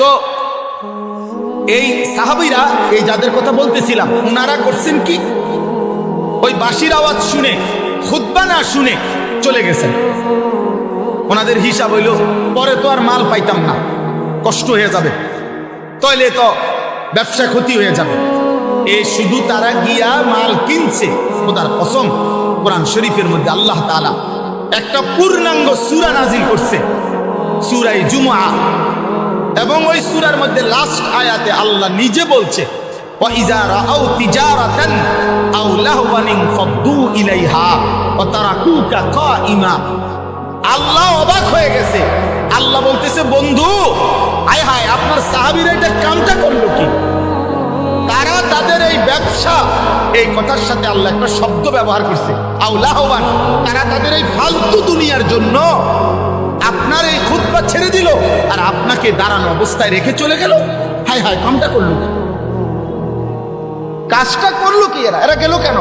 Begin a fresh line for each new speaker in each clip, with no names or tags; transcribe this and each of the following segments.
তো এই সাহাবীরা, এই যাদের কথা বলতেছিলাম, ওনারা করছেন কি, ওই বাঁশির আওয়াজ শুনে, খুতবা না শুনে চলে গেছেন। ওনাদের হিসাব হইল পরে তো আর মাল পাইতাম না, কষ্ট হয়ে যাবে, তাইলে তো ব্যবসা ক্ষতি হয়ে যাবে। এই শুধু তারা গিয়া মাল কিনছে। খোদার কসম, কোরআন শরীফের মধ্যে আল্লাহ তাআলা একটা পূর্ণাঙ্গ সূরা নাজিল করছে, সূরা জুমআ, এবং ওই সূরার মধ্যে লাস্ট আয়াতে আল্লাহ নিজে বলছে, ওয়া ইযা রাআউ তিজারাতান আও লাহওয়ান ফাদ্দু ইলাইহা ওয়া তারাকুকা কাইমা। আল্লাহ অবাক হয়ে গেছে। আল্লাহ বলতেছে, বন্ধু, আয় হায়, আপনার সাহাবীরা এটা কামটা করলো কি? তারা তাদের এই ব্যবসা, এই কথার সাথে আল্লাহ একটা শব্দ ব্যবহার করছে, আও লাহওয়ান, তারা তাদের এই ফালতু দুনিয়ার জন্য আপনার এই খুতবা ছেড়ে দিল আর আপনাকে দাঁড়ানো অবস্থায় রেখে চলে গেল। হায় হায়, কামটা করলো কি? কাজটা করলো কি? এরা গেল কেন?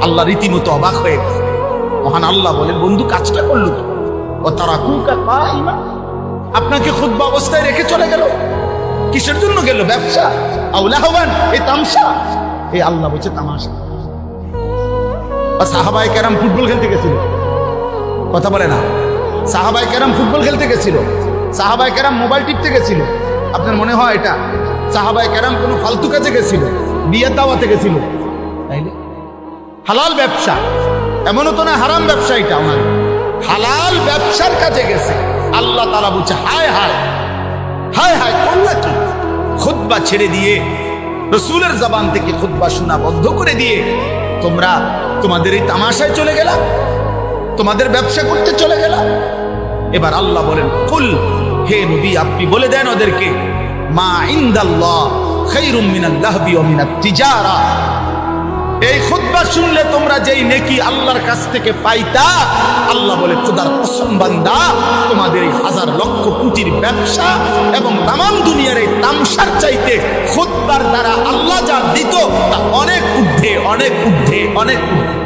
আল্লাহ রীতিমতো অবাক হয়ে গেল। মহান আল্লাহ বলে, বন্ধু, কাজটা করলো কি? ও তারা কুকা কাইমা, আপনাকে খুতবা অবস্থায় রেখে চলে গেল। কিসের জন্য গেল? ব্যবসা। আও লাহওয়ান, এই তামসা। এই আল্লাহ বলছে তামাশা। সাহাবায়ে কেরাম ফুটবল খেলতে গেছিল, কথা বলে না। সাহাবায়ে কেরাম ফুটবল খেলতে গেছিল, সাহাবায়ে কেরাম মোবাইল টিপতে গেছিল। আপনার মনে হয় এটা সাহাবায়ে কেরাম কোনো ফালতু কাজে গেছিল? বিয়ের দাওয়াতে গেছিল? তাইলে হালাল ব্যবসা, এমনও তো না হারাম ব্যবসা, এটা আমার হালাল ব্যবসার কাজে গেছে। আল্লাহ তাআলা বলছে, হায় হায় হায় হায়, করলা কি? খুতবা ছেড়ে দিয়ে, রাসূলের জবান থেকে খুতবা শোনা বন্ধ করে দিয়ে তোমরা তোমাদের এই তামাশায় চলে গেলা, তোমাদের ব্যবসা করতে চলে গেলা। এবার আল্লাহ বলেন, কুল, হে নবী, আপনি বলে দেন ওদেরকে, মা ইনদাল্লাহ খায়রুম মিনাল লাহবি ওয়া মিনাত তিজারা। এই খুতবা শুনলে তোমরা যেই নেকি আল্লাহর কাছ থেকে পাইতা, আল্লাহ বলে, খোদার কসম বান্দা, তোমাদের এই হাজার লক্ষ কোটির ব্যবসা এবং তামাম দুনিয়ার এই তামসার চাইতে খুতবার দ্বারা আল্লাহ যা দিত তা অনেক ঊর্ধ্বে, অনেক ঊর্ধ্বে, অনেক ঊর্ধ্বে।